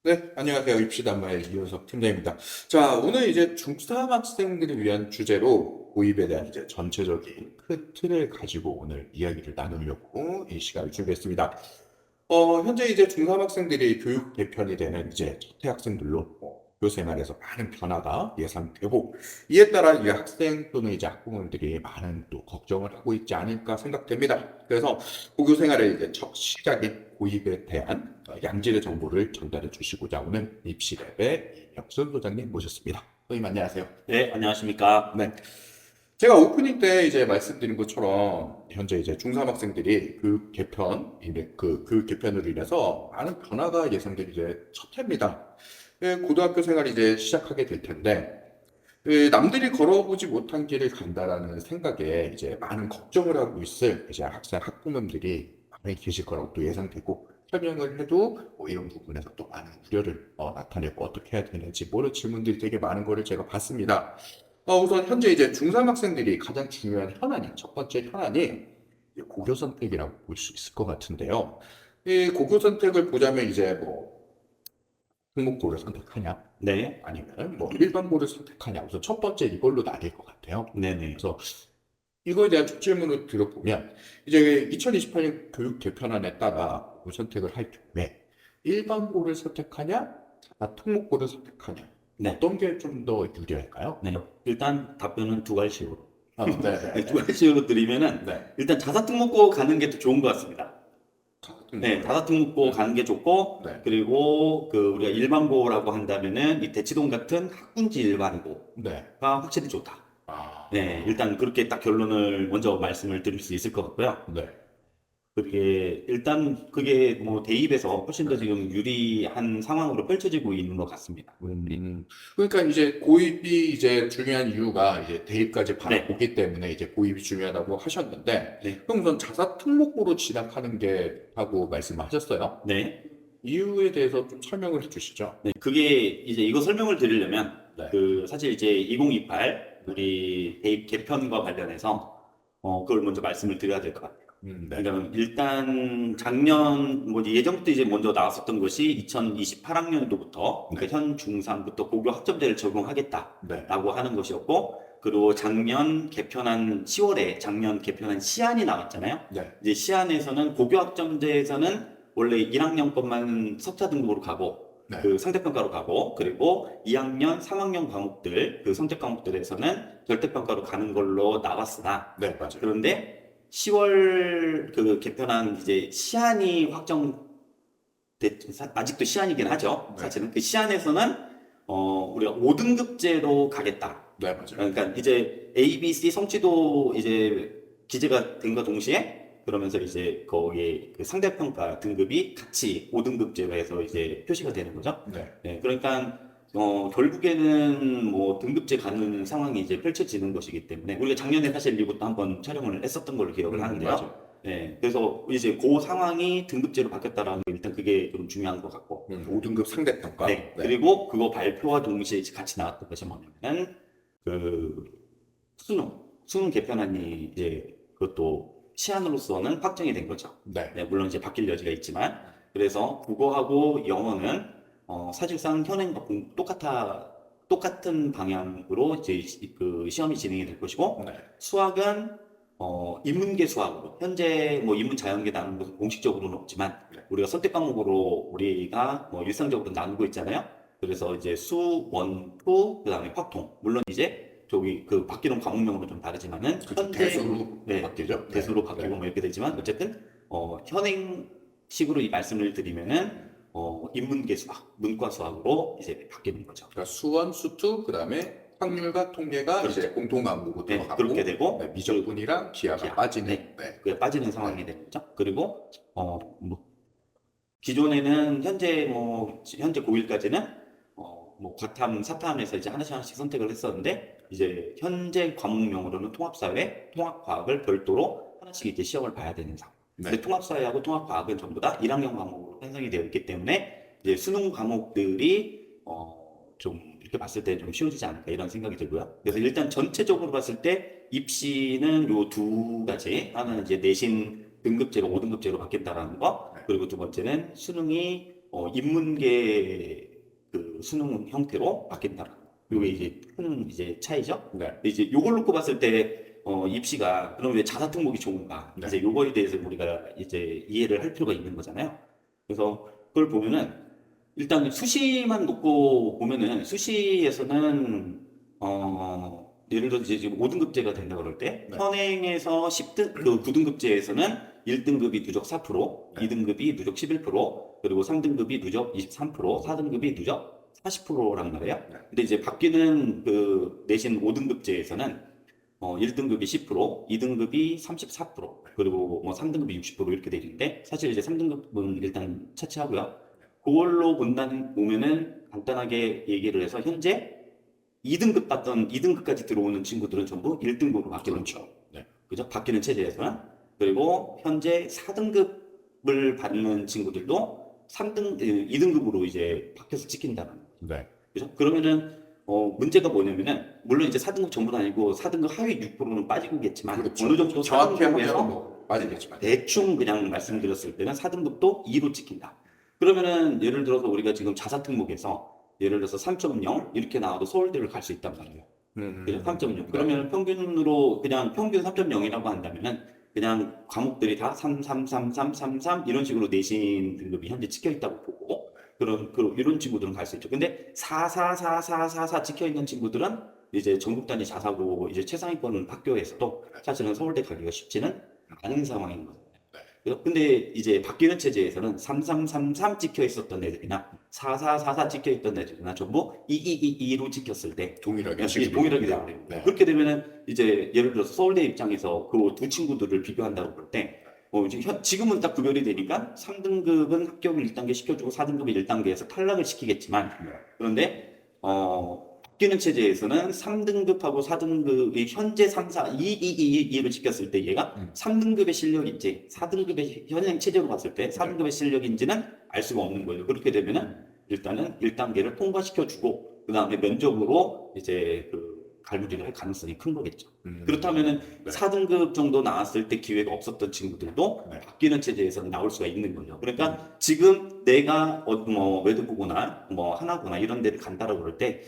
네, 안녕하세요. 입시단마의 이윤석 팀장입니다. 자, 오늘 이제 중3 학생들을 위한 주제로 고입에 대한 이제 전체적인 큰 틀을 가지고 오늘 이야기를 나누려고 이 시간을 준비했습니다. 현재 이제 중3 학생들이 교육 개편이 되는 이제 첫해 학생들로 학교 생활에서 많은 변화가 예상되고 이에 따라 이 학생 또는 이제 학부모들이 많은 또 걱정을 하고 있지 않을까 생각됩니다. 그래서 고교 생활의 이제 첫 시작인 고입에 대한 양질의 정보를 전달해 주시고자 오늘 입시랩의 이명순 소장님 모셨습니다. 선생님 안녕하세요. 네, 안녕하십니까. 네. 제가 오프닝 때 이제 말씀드린 것처럼 현재 이제 중3 학생들이 그 개편으로 인해서 많은 변화가 예상된 이제 첫 해입니다. 고등학교 생활이 이제 시작하게 될 텐데 남들이 걸어보지 못한 길을 간다라는 생각에 이제 많은 걱정을 하고 있을 이제 학생 학부모들이 많이 계실 거라고 또 예상되고 설명을 해도 이런 부분에서 또 많은 우려를 나타내고 어떻게 해야 되는지 모르는 질문들이 되게 많은 거를 제가 봤습니다. 우선 현재 이제 중3 학생들이 가장 중요한 현안이 첫 번째 현안이 이제 고교 선택이라고 볼 수 있을 것 같은데요. 이 고교 선택을 보자면 이제 뭐 특목고를 선택하냐 네, 아니면 뭐 일반고를 선택하냐 우선 첫 번째 이걸로 나뉠 것 같아요. 네네. 그래서 이거에 대한 첫 질문을 들어보면 이제 2028년 교육 개편안에 따라 고교 선택을 할 경우에 일반고를 선택하냐 특목고를 선택하냐 네, 어떤 게 좀 더 유리할까요? 네. 일단 답변은 두 가지로. 네, 네, 네, 두 가지로 드리면은, 네. 일단 자사특목고 가는 게 더 좋은 것 같습니다. 네, 자사특목고 가는 게 좋고, 네, 그리고 우리가 일반고라고 한다면은 이 대치동 같은 학군지 일반고가 네. 확실히 좋다. 아, 네, 일단 그렇게 딱 결론을 먼저 말씀을 드릴 수 있을 것 같고요. 네. 그게 뭐 대입에서 훨씬 더 지금 유리한 상황으로 펼쳐지고 있는 것 같습니다. 그러니까 이제 고입이 이제 중요한 이유가 이제 대입까지 네, 바라보기 때문에 이제 고입이 중요하다고 하셨는데, 네, 그럼 우선 자사 특목고로 진학하는 게 하고 말씀하셨어요. 네. 이유에 대해서 좀 설명을 해주시죠. 네, 그게 이제 이거 설명을 드리려면 네. 사실 이제 2028 우리 대입 개편과 관련해서 그걸 먼저 말씀을 드려야 될 것 같아요. 네. 그러니까 일단 작년 뭐 예전부터 이제 먼저 나왔었던 것이 2028학년도부터 네. 그러니까 현 중3부터 고교 학점제를 적용하겠다라고 네. 하는 것이었고, 그리고 작년 개편한 10월에 작년 개편한 시안이 나왔잖아요. 네. 이제 시안에서는 고교 학점제에서는 원래 1학년 것만 석차 등급으로 가고 네. 그 상대평가로 가고, 그리고 2학년, 3학년 과목들 그 선택 과목들에서는 절대평가로 가는 걸로 나왔으나, 네, 맞아요. 그런데 10월 그 개편한 이제 시안이 아직도 시안이긴 하죠. 네. 사실은 그 시안에서는 우리가 5등급제로 가겠다. 네, 맞아요. 그러니까 이제 A, B, C 성취도 이제 기재가 된과 동시에 그러면서 이제 거기에 그 상대평가 등급이 같이 5등급제로 해서 이제 표시가 되는 거죠. 네. 네, 그러니까 결국에는 뭐 등급제 가는 상황이 이제 펼쳐지는 것이기 때문에 우리가 작년에 사실 이것도 한번 촬영을 했었던 걸로 기억을 하는데요. 맞아요. 네, 그래서 이제 그 상황이 등급제로 바뀌었다라는 게 일단 그게 좀 중요한 것 같고, 5등급 상대평가. 네, 그리고 그거 발표와 동시에 같이 나왔던 것이 뭐냐면은 그 수능 개편안이 이제 그것도 시안으로서는 확정이 된 거죠. 네. 네, 물론 이제 바뀔 여지가 있지만, 그래서 국어하고 영어는 사실상 현행과 똑같은 방향으로 이제 그 시험이 진행이 될 것이고, 네. 수학은 인문계 수학으로 현재 뭐 인문 자연계 나누는 것은 공식적으로는 없지만 네. 우리가 선택 과목으로 우리가 뭐 일상적으로 나누고 있잖아요. 그래서 이제 수, 원, 투, 그다음에 확통. 물론 이제 저기 그 바뀌는 과목명으로 좀 다르지만은 현재 대수로 네, 바뀌죠. 대수로 네. 바뀌고 네. 뭐 이렇게 되지만 어쨌든 현행식으로 이 말씀을 드리면은 인문계 수학, 문과 수학으로 이제 바뀌는 거죠. 그러니까 수원, 수투, 그다음에 확률과 통계가 그렇죠. 이제 공통 과목으로 네, 들어가고 그렇게 되고 네, 미적분이랑 기하가 기하. 빠지는. 네. 네. 그게 빠지는 상황이 되는 거죠. 그리고 뭐 기존에는 현재 고1까지는 뭐 과탐, 사탐에서 이제 하나씩 선택을 했었는데, 이제 현재 과목명으로는 통합사회, 통합과학을 별도로 하나씩 이제 시험을 봐야 되는 상황. 네. 근데 통합사회하고 통합과학은 전부 다 1학년 과목으로 편성이 되어 있기 때문에 이제 수능 과목들이 좀 이렇게 봤을 때 좀 쉬워지지 않을까 이런 생각이 들고요. 그래서 일단 전체적으로 봤을 때 입시는 요 두 가지, 하나는 이제 내신 등급제로 5등급제로 바뀐다라는 거, 네. 그리고 두 번째는 수능이 인문계 그 수능 형태로 바뀐다. 이게 이제 큰 이제 차이죠. 네. 근데 이제 요걸 놓고 봤을 때 입시가 그럼 왜 자사 특목이 좋은가? 네. 이제 요거에 대해서 우리가 이제 이해를 할 필요가 있는 거잖아요. 그래서 그걸 보면은 일단 수시만 놓고 보면은 수시에서는 예를 들어 이제 지금 5등급제가 된다 그럴 때 네. 현행에서 10등 그 9등급제에서는 1등급이 누적 4%, 네. 2등급이 누적 11%, 그리고 3등급이 누적 23%, 4등급이 누적 40%란 말이에요. 네. 근데 이제 바뀌는 그 내신 5등급제에서는 1등급이 10%, 2등급이 34%, 그리고 뭐 3등급이 60% 이렇게 돼 있는데 사실 이제 3등급은 일단 차치하고요. 그걸로 보면은 간단하게 얘기를 해서 현재 2등급 받던 2등급까지 들어오는 친구들은 전부 1등급으로 바뀌는 거죠. 그렇죠. 네. 그죠? 바뀌는 체제에서는. 그리고 현재 4등급을 받는 친구들도 2등급으로 이제 바뀌어서 찍힌다는 거죠. 네. 그죠? 그러면은 문제가 뭐냐면은 물론 이제 4등급 전부는 아니고 4등급 하위 6%는 빠지겠지만 그렇죠. 어느 정도 정확히 하면 4등급에서 뭐 빠지겠지만. 대충 그냥 말씀드렸을 때는 4등급도 2로 찍힌다. 그러면은 예를 들어서 우리가 지금 자사 특목에서 예를 들어서 3.0 이렇게 나와도 서울대를 갈 수 있단 말이에요. 그죠? 3.0. 그러면 평균으로 그냥 평균 3.0이라고 한다면은 그냥 과목들이 다 3, 3, 3, 3, 3, 3 이런 식으로 내신 등급이 현재 찍혀 있다고 보고 이런 친구들은 갈 수 있죠. 근데 4, 4, 4, 4, 4, 4 찍혀 있는 친구들은 이제 전국 단위 자사고 이제 최상위권 학교에서도 사실은 서울대 가기가 쉽지는 않은 상황인 거예요. 근데 이제 바뀌는 체제에서는 3333 찍혀 있었던 애들이나 4444 찍혀 있던 애들이나 전부 2222로 찍혔을 때 동일하게 이게 동일하게 됩니다. 되는 네. 그렇게 되면은 이제 예를 들어서 서울대 입장에서 그 두 친구들을 비교한다고 볼 때 지금은 딱 구별이 되니까 3등급은 합격을 1단계 시켜주고 4등급을 1단계에서 탈락을 시키겠지만 네. 그런데 바뀌는 체제에서는 3등급하고 4등급이 현재 3, 4, 2, 2, 2, 2를 지켰을 때 얘가 3등급의 실력인지 4등급의 현행 체제로 봤을 때 4등급의 실력인지는 알 수가 없는 거예요. 그렇게 되면은 일단은 1단계를 통과시켜주고 그 다음에 면접으로 이제 갈무리를 할 가능성이 큰 거겠죠. 그렇다면은 네. 4등급 정도 나왔을 때 기회가 없었던 친구들도 네. 바뀌는 체제에서는 나올 수가 있는 거죠. 그러니까 지금 내가 뭐 외국고나 뭐 하나고나 이런 데를 간다라고 그럴 때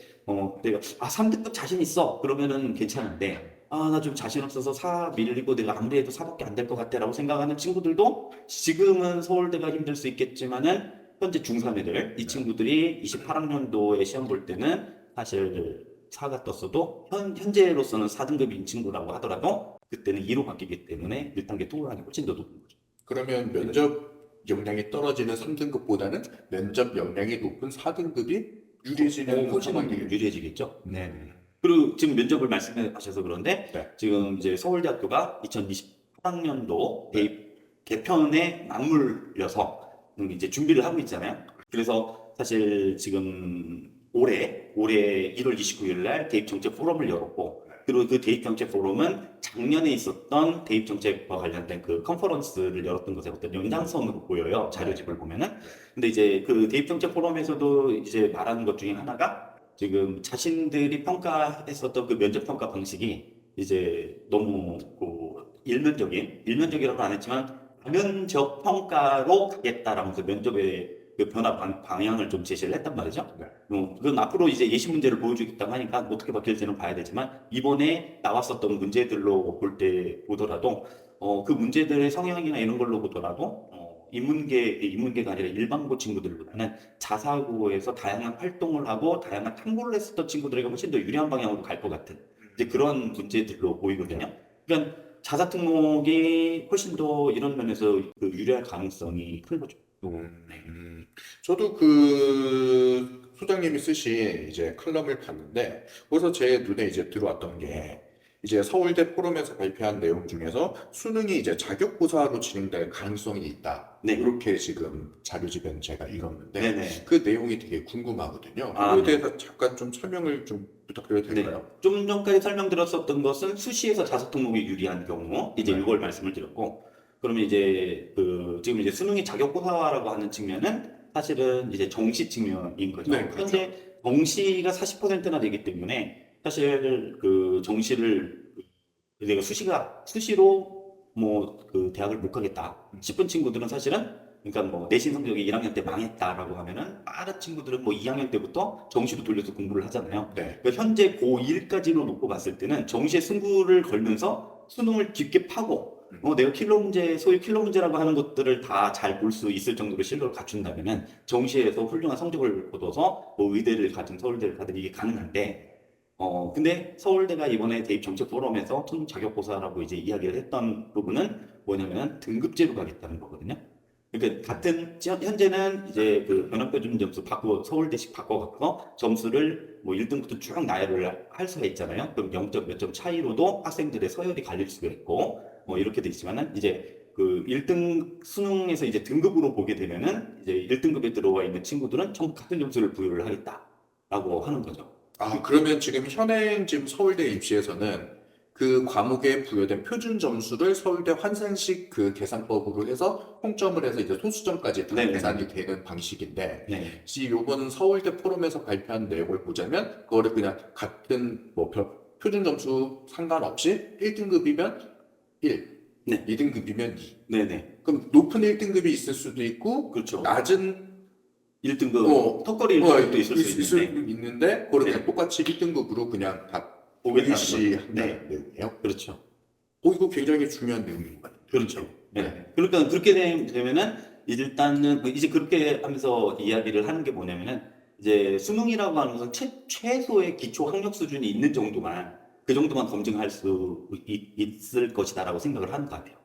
내가 3등급 자신 있어 그러면은 괜찮은데 나 좀 자신 없어서 4 밀리고 내가 아무리 해도 4밖에 안 될 것 같아라고 생각하는 친구들도 지금은 서울대가 힘들 수 있겠지만은 현재 중3 애들 이 친구들이 28학년도에 시험 볼 때는 사실 4가 떴어도 현재로서는 4등급인 친구라고 하더라도 그때는 2로 바뀌기 때문에 1단계 통과하기 훨씬 더 높은 거죠. 그러면 면접 역량이 떨어지는 3등급보다는 면접 역량이 높은 4등급이 유리해지는 훨씬 더 상황이겠죠. 유리해지겠죠. 네. 그리고 지금 면접을 말씀하셔서 그런데 네. 지금 이제 서울대학교가 2028학년도 대입 개편에 맞물려서 이제 준비를 하고 있잖아요. 그래서 사실 지금 올해 1월 29일 날 대입정책 포럼을 열었고 그리고 그 대입정책 포럼은 작년에 있었던 대입정책과 관련된 그 컨퍼런스를 열었던 것의 어떤 연장선으로 보여요. 자료집을 보면은. 근데 이제 그 대입정책 포럼에서도 이제 말하는 것 중에 하나가 지금 자신들이 평가했었던 그 면접 평가 방식이 이제 너무 일면적이라고 안 했지만 다면적 평가로 가겠다라면서 면접의 그 변화 방향을 좀 제시를 했단 말이죠. 네. 그건 앞으로 이제 예시 문제를 보여주겠다고 하니까 어떻게 바뀔지는 봐야 되지만 이번에 나왔었던 문제들로 보더라도 그 문제들의 성향이나 이런 걸로 보더라도 인문계가 아니라 일반고 친구들보다는 자사고에서 다양한 활동을 하고 다양한 탐구를 했었던 친구들에게 훨씬 더 유리한 방향으로 갈 것 같은 이제 그런 문제들로 보이거든요. 그러니까 자사 특목이 훨씬 더 이런 면에서 유리할 가능성이 큰 거죠. 저도 소장님이 쓰신 이제 칼럼을 봤는데, 거기서 제 눈에 이제 들어왔던 게, 이제 서울대 포럼에서 발표한 내용 중에서 수능이 이제 자격고사로 진행될 가능성이 있다. 네. 이렇게 지금 자료집에는 제가 읽었는데, 네네. 그 내용이 되게 궁금하거든요. 아, 그거에 네. 대해서 잠깐 좀 설명을 좀 부탁드려도 될까요? 좀 전까지 설명드렸었던 것은 수시에서 자사 특목이 유리한 경우 이제 네. 이걸 말씀을 드렸고 그러면 이제 지금 이제 수능이 자격고사라고 하는 측면은 사실은 이제 정시 측면인 거죠. 네, 그렇죠. 현재 정시가 40%나 되기 때문에 사실 정시를 내가 수시로 뭐 대학을 못 가겠다 싶은 친구들은 사실은 그러니까 뭐 내신 성적이 1학년 때 망했다라고 하면은 다른 친구들은 뭐 2학년 때부터 정시로 돌려서 공부를 하잖아요. 네. 그러니까 현재 고1까지로 놓고 봤을 때는 정시에 승부를 걸면서 수능을 깊게 파고 내가 킬러 문제, 소위 킬러 문제라고 하는 것들을 다 잘 볼 수 있을 정도로 실력을 갖춘다면은 정시에서 훌륭한 성적을 거둬서 뭐 의대를 가든 서울대를 가든 이게 가능한데 근데 서울대가 이번에 대입 정책 포럼에서 수능 자격고사라고 이제 이야기를 했던 부분은 뭐냐면 등급제로 가겠다는 거거든요. 그러니까 현재는 이제 그 변환표준 점수 바꾸고 서울대식 바꿔갖고 점수를 뭐 1등부터 쭉 나열을 할 수가 있잖아요. 그럼 0점 몇 점 차이로도 학생들의 서열이 갈릴 수가 있고 뭐 이렇게 돼 있지만은 이제 그 1등 수능에서 이제 등급으로 보게 되면은 이제 1등급에 들어와 있는 친구들은 전부 같은 점수를 부여를 하겠다라고 하는 거죠. 아, 그러면 지금 현행 지금 서울대 입시에서는 그 과목에 부여된 표준 점수를 서울대 환산식 그 계산법으로 해서 통점을 해서 이제 소수점까지 다 네. 계산이 되는 방식인데, 네. 요번 서울대 포럼에서 발표한 내용을 보자면 그거를 그냥 같은 뭐 표준 점수 상관없이 1등급이면 1, 네. 2등급이면 2. 네네. 그럼 높은 1등급이 있을 수도 있고 그렇죠. 낮은 1등급 턱걸이 1등급도 있을 수 있는데 있는데 그거를 네. 그냥 똑같이 1등급으로 그냥 다 보겠다는 일시 거죠. 한다는 내용이에요. 그렇죠. 이거 굉장히 중요한 내용인 것 같아요. 그렇죠. 네. 네. 그러니까 그렇게 되면은 일단은 이제 그렇게 하면서 이야기를 하는 게 뭐냐면은 이제 수능이라고 하는 것은 최소의 기초 학력 수준이 있는 정도만 그 정도만 검증할 수 있을 것이다라고 생각을 하는 것 같아요.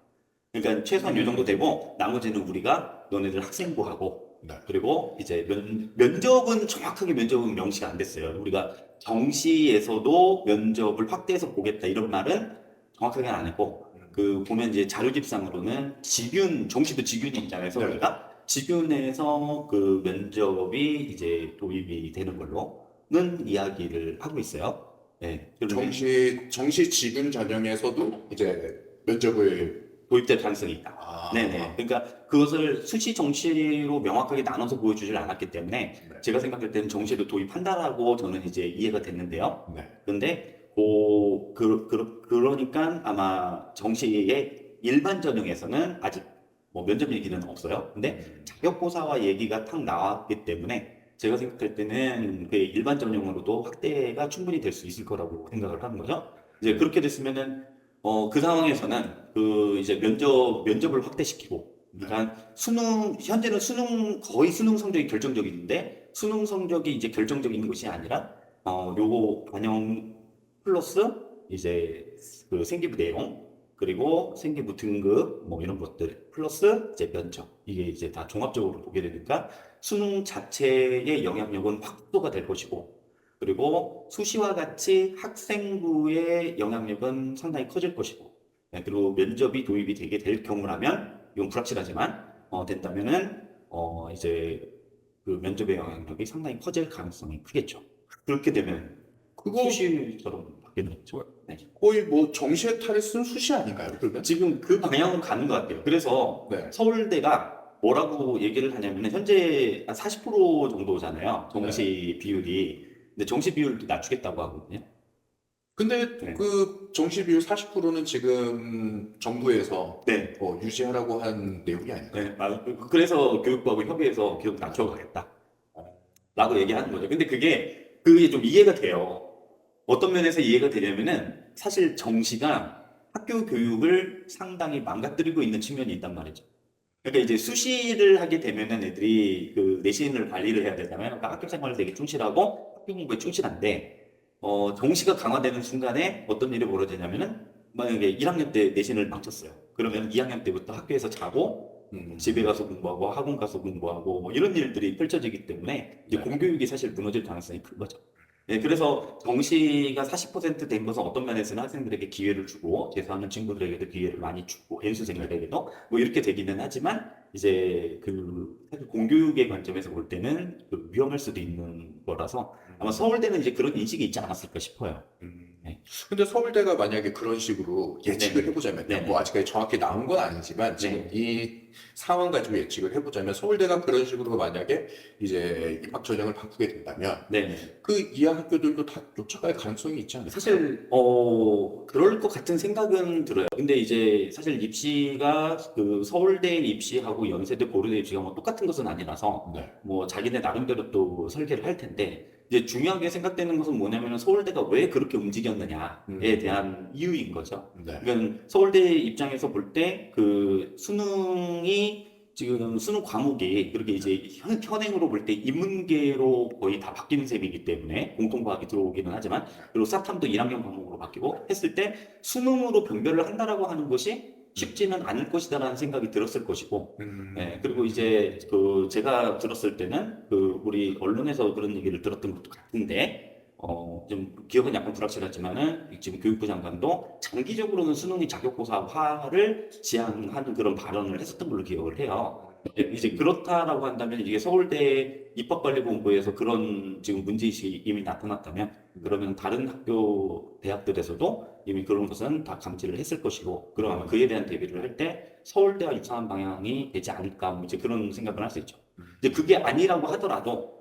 그러니까 최소한 이 정도 되고 나머지는 우리가 너네들 학생부하고 네. 그리고 이제 면접은 정확하게 면접은 명시가 안 됐어요. 우리가 정시에서도 면접을 확대해서 보겠다 이런 말은 정확하게 안 했고 그 보면 이제 자료집상으로는 정시도 직윤이 있잖아요. 서울대가 직윤에서 그 면접이 이제 도입이 되는 걸로는 이야기를 하고 있어요. 네. 정시 직윤 전형에서도 이제 면접을 도입될 가능성이 있다. 아, 네네. 그러니까 그것을 수시 정시로 명확하게 나눠서 보여주질 않았기 때문에 네. 제가 생각할 때는 정시로 도입한다라고 저는 이제 이해가 됐는데요. 네. 근데 그러니까 아마 정시의 일반 전형에서는 아직 뭐 면접 얘기는 없어요. 근데 자격고사와 얘기가 탁 나왔기 때문에 제가 생각할 때는 그 일반 전형으로도 확대가 충분히 될 수 있을 거라고 생각을 하는 거죠. 이제 그렇게 됐으면은 그 상황에서는 그 이제 면접을 확대시키고 그러니까 현재는 거의 수능 성적이 결정적인데 수능 성적이 이제 결정적인 것이 아니라 요거 반영 플러스 이제 그 생기부 내용 그리고 생기부 등급 뭐 이런 것들 플러스 이제 면접 이게 이제 다 종합적으로 보게 되니까 수능 자체의 영향력은 확보가 될 것이고 그리고 수시와 같이 학생부의 영향력은 상당히 커질 것이고 네, 그리고 면접이 도입이 되게 될 경우라면 이건 불확실하지만 된다면은 이제 그 면접의 영향력이 상당히 커질 가능성이 크겠죠. 그렇게 되면 그거 수시처럼 바뀌겠죠. 네. 거의 뭐 정시의 탈은 수시 아닌가요? 그러면? 지금 그 방향으로 가는 것 같아요. 그래서 네. 서울대가 뭐라고 얘기를 하냐면 현재 한 40% 정도잖아요. 정시 비율이. 근데 정시 비율도 낮추겠다고 하거든요. 근데 네. 그 정시 비율 40%는 지금 정부에서 네. 유지하라고 한 내용이 아닌가요? 네, 맞아요. 그래서 교육부하고 협의해서 계속 낮춰가겠다. 라고 얘기하는 거죠. 근데 그게 좀 이해가 돼요. 어떤 면에서 이해가 되냐면은 사실 정시가 학교 교육을 상당히 망가뜨리고 있는 측면이 있단 말이죠. 그러니까 이제 수시를 하게 되면은 애들이 그 내신을 관리를 해야 되잖아요. 그러니까 학교 생활을 되게 충실하고 학교 공부에 충실한데 정시가 강화되는 순간에 어떤 일이 벌어지냐면은 만약에 1학년 때 내신을 망쳤어요. 그러면 2학년 때부터 학교에서 자고 집에 가서 공부하고 학원 가서 공부하고 뭐 이런 일들이 펼쳐지기 때문에 이제 네. 공교육이 사실 무너질 가능성이 큰 거죠. 네, 그래서 정시가 40%된 것은 어떤 면에서는 학생들에게 기회를 주고 재수하는 친구들에게도 기회를 많이 주고 연수생들에게도 뭐 이렇게 되기는 하지만 이제 사실 공교육의 관점에서 볼 때는 위험할 수도 있는 거라서 아마 서울대는 이제 그런 인식이 있지 않았을까 싶어요. 네. 근데 서울대가 만약에 그런 식으로 예측을 네. 해보자면, 네. 뭐 아직까지 정확히 나온 건 아니지만, 지금 이 상황 가지고 예측을 해보자면, 서울대가 그런 식으로 만약에 이제 입학 전형을 바꾸게 된다면, 네. 그 이하 학교들도 다 쫓아갈 가능성이 있지 않을까요? 사실 그럴 것 같은 생각은 들어요. 근데 이제 사실 입시가 그 서울대 입시하고 연세대 고려대 입시가 뭐 똑같은 것은 아니라서 네. 뭐 자기네 나름대로 또 설계를 할 텐데 이제 중요하게 생각되는 것은 뭐냐면 서울대가 왜 그렇게 움직였느냐에 대한 이유인 거죠. 네. 그러니까 서울대 입장에서 볼 때 그 수능이 지금 수능 과목이 그렇게 이제 현행으로 볼 때 인문계로 거의 다 바뀌는 셈이기 때문에 공통과학이 들어오기는 하지만 그리고 사탐도 1학년 과목으로 바뀌고 했을 때 수능으로 변별을 한다라고 하는 것이 쉽지는 않을 것이다라는 생각이 들었을 것이고 네, 그리고 이제 그 제가 들었을 때는 그 우리 언론에서 그런 얘기를 들었던 것도 같은데 좀 기억은 약간 불확실하지만은 지금 교육부 장관도 장기적으로는 수능이 자격고사화를 지향하는 그런 발언을 했었던 걸로 기억을 해요. 이제 그렇다라고 한다면 이게 서울대 입학관리본부에서 그런 지금 문제의식이 이미 나타났다면 그러면 다른 학교 대학들에서도 이미 그런 것은 다 감지를 했을 것이고 그러면 그에 대한 대비를 할 때 서울대와 유사한 방향이 되지 않을까 뭐 이제 그런 생각을 할 수 있죠. 이제 그게 아니라고 하더라도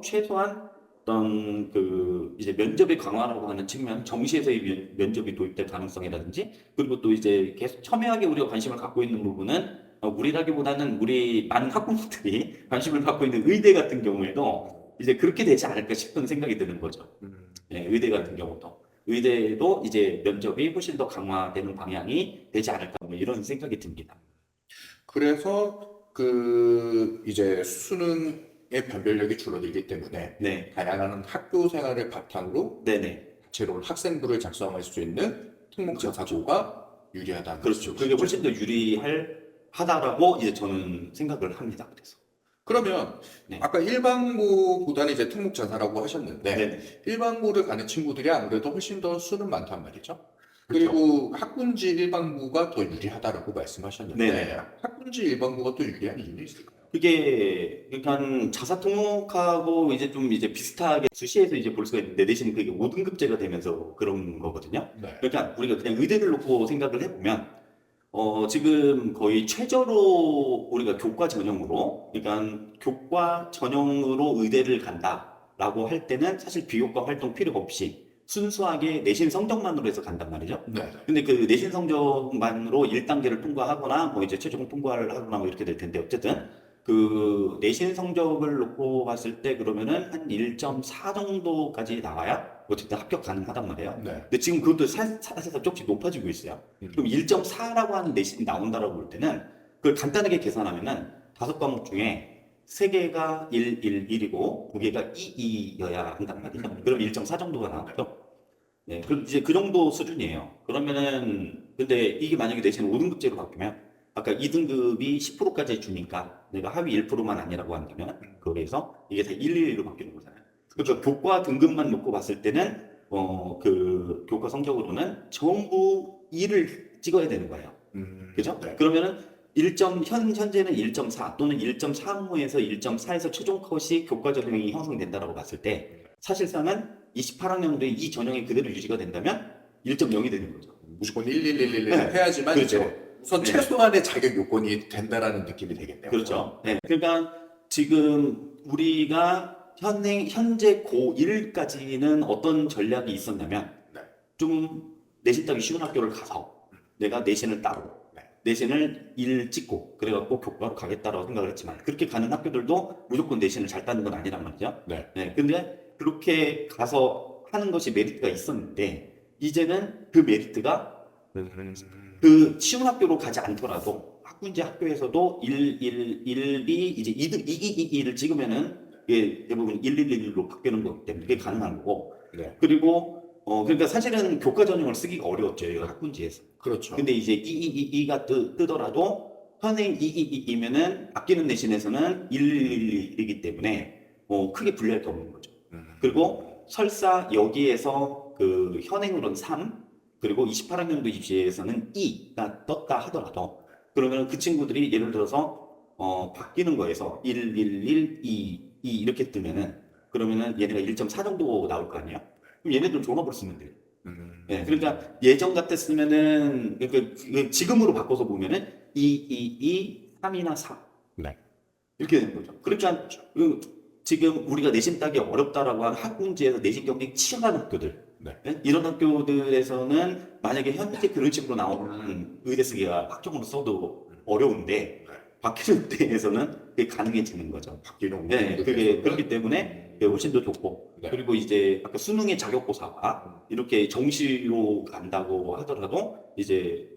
최소한 어떤 그 이제 면접의 강화라고 하는 측면, 정시에서의 면접이 도입될 가능성이라든지 그리고 또 이제 계속 첨예하게 우리가 관심을 갖고 있는 부분은 우리라기보다는 우리 많은 학부모들이 관심을 갖고 있는 의대 같은 경우에도 이제 그렇게 되지 않을까 싶은 생각이 드는 거죠. 네, 의대 같은 경우도 의대도 이제 면접이 훨씬 더 강화되는 방향이 되지 않을까 뭐 이런 생각이 듭니다. 그래서 그 이제 수능의 변별력이 줄어들기 때문에 네, 다양한 학교 생활을 바탕으로 네네. 다채로운 학생부를 작성할 수 있는 특목자사고가 유리하다는 그렇죠. 그게 말씀이시죠? 훨씬 더 하다라고 이제 저는 생각을 합니다. 그래서. 그러면 네. 아까 일반고보다는 이제 특목자사라고 하셨는데 네네. 일반고를 가는 친구들이 아무래도 훨씬 더 수는 많단 말이죠. 그렇죠. 그리고 학군지 일반고가 더 유리하다라고 말씀하셨는데 네네. 학군지 일반고가 또 유리한 이유는 있을까요? 그게 그러니까 자사 통목하고 이제 좀 이제 비슷하게 수시에서 이제 볼 수가 있는데 대신 그게 5등급제가 되면서 그런 거거든요. 네. 그러니까 우리가 그냥 의대를 놓고 생각을 해보면 지금 거의 최저로 우리가 교과 전형으로 그러니까 교과 전형으로 의대를 간다라고 할 때는 사실 비교과 활동 필요가 없이 순수하게 내신 성적만으로 해서 간단 말이죠. 네. 근데 그 내신 성적만으로 1단계를 통과하거나 뭐 이제 최종 통과를 하거나 뭐 이렇게 될 텐데 어쨌든 그 내신 성적을 놓고 봤을 때 그러면은 한 1.4 정도까지 나와야 어쨌든 합격 가능하단 말이에요. 네. 근데 지금 그것도 사실상 조금씩 높아지고 있어요. 그럼 1.4라고 하는 내신이 나온다라고 볼 때는 그걸 간단하게 계산하면은 5과목 중에 3개가 1, 1, 1이고 2개가 2, 2여야 한단 말이죠. 그럼 1.4 정도가 나오죠. 네, 그럼 이제 그 정도 수준이에요. 그러면은 근데 이게 만약에 내신 5등급제로 바뀌면 아까 2등급이 10%까지 주니까 내가 하위 1%만 아니라고 한다면 거기에서 이게 다 111로 바뀌는 거잖아요. 그러니까 교과 등급만 놓고 봤을 때는 그 교과 성적으로는 전부 2를 찍어야 되는 거예요. 그죠? 네. 그러면은 현재는 1.4 또는 1.35에서 1.4에서 최종 컷이 교과 전형이 형성된다라고 봤을 때 사실상은 28학년도에 이 전형이 그대로 유지가 된다면 1.0이 되는 거죠. 무조건 1111을 네. 해야지만 그렇죠. 이제 우선 네. 최소한의 자격 요건이 된다라는 느낌이 되겠네요. 그렇죠. 네. 그러니까 지금 우리가 현재 고1까지는 어떤 전략이 있었냐면 네. 좀 내신 따기 쉬운 학교를 가서 내가 내신을 따고 네. 내신을 1 찍고 그래갖고 교과로 가겠다라고 생각을 했지만 그렇게 가는 학교들도 무조건 내신을 잘 따는 건 아니란 말이죠. 네. 네. 근데 그렇게 가서 하는 것이 메리트가 있었는데 이제는 그 메리트가 그 쉬운 학교로 가지 않더라도 학군제 학교에서도 1이 이제 2등 2를 찍으면은 이게 대부분 111로 바뀌는 거기 때문에 그게 가능한 거고 네. 그리고 그러니까 사실은 교과 전형을 쓰기가 어려웠죠 이 학군지에서. 그렇죠. 근데 이제 2가 뜨더라도 현행 2이면은 아끼는 내신에서는 111이기 때문에 크게 불리할 게 없는 거죠. 그리고 설사 여기에서 그 현행으로는 3 그리고 28학년도 입시에서는 2가 떴다 하더라도 그러면 그 친구들이 예를 들어서 바뀌는 거에서 1, 1, 1, 2, 2 이렇게 뜨면은 그러면은 얘네가 1.4 정도 나올 거 아니에요? 그럼 얘네들 종합으로 쓰면 돼요. 음. 예, 그러니까 예전 같았으면은 지금으로 바꿔서 보면은 3이나 4 네. 이렇게 되는 거죠. 그러니까 지금 우리가 내신 따기 어렵다라고 하는 학군지에서 내신 경쟁이 치열한 학교들, 네. 예? 이런 학교들에서는 만약에 현재 그런 식으로 나오는 의대 쓰기가 학종으로 써도 어려운데 바뀌는 때에서는 그게 가능해지는 거죠. 바뀌는 네, 그게 운동에서는 그렇기 때문에 그게 훨씬 더 좋고 네. 그리고 이제 아까 수능의 자격고사가 이렇게 정시로 간다고 하더라도 이제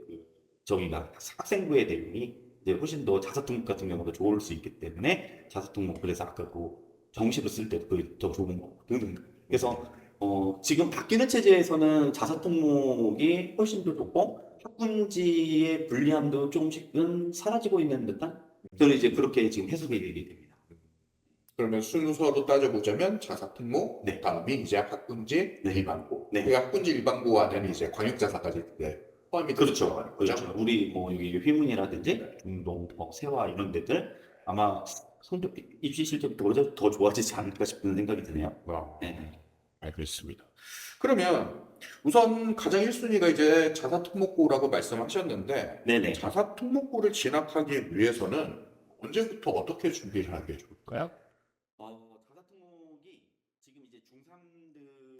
저희가 학생부의 내용이 이제 훨씬 더 자사특목 같은 경우도 좋을 수 있기 때문에 자사특목 그래서 아까 그 정시로 쓸 때도 그게 더 좋은 거고 등등. 그래서 지금 바뀌는 체제에서는 자사특목이 훨씬 더 좋고 학군지의 불리함도 조금씩은 사라지고 있는 듯한 저는 이제 그렇게 지금 해석이 됩니다. 그러면 순서로 따져보자면 자사특목, 네. 다음이 이제 학군지 네. 일반고. 네. 그 학군지 일반고와는 이제 광역자사까지 포함이 그렇죠. 들어가는 거죠. 그렇죠. 우리 뭐 여기 휘문이라든지 중동, 세화 이런 데들 아마 성적 입시 실적이 더 좋아지지 않을까 싶은 생각이 드네요. 네. 알겠습니다. 그러면 우선 가장 1순위가 이제 자사특목고라고 말씀하셨는데 네네. 자사특목고를 진학하기 위해서는 언제부터 어떻게 준비를 하는 게 좋을까요? 자사특목이 지금 이제 중3들이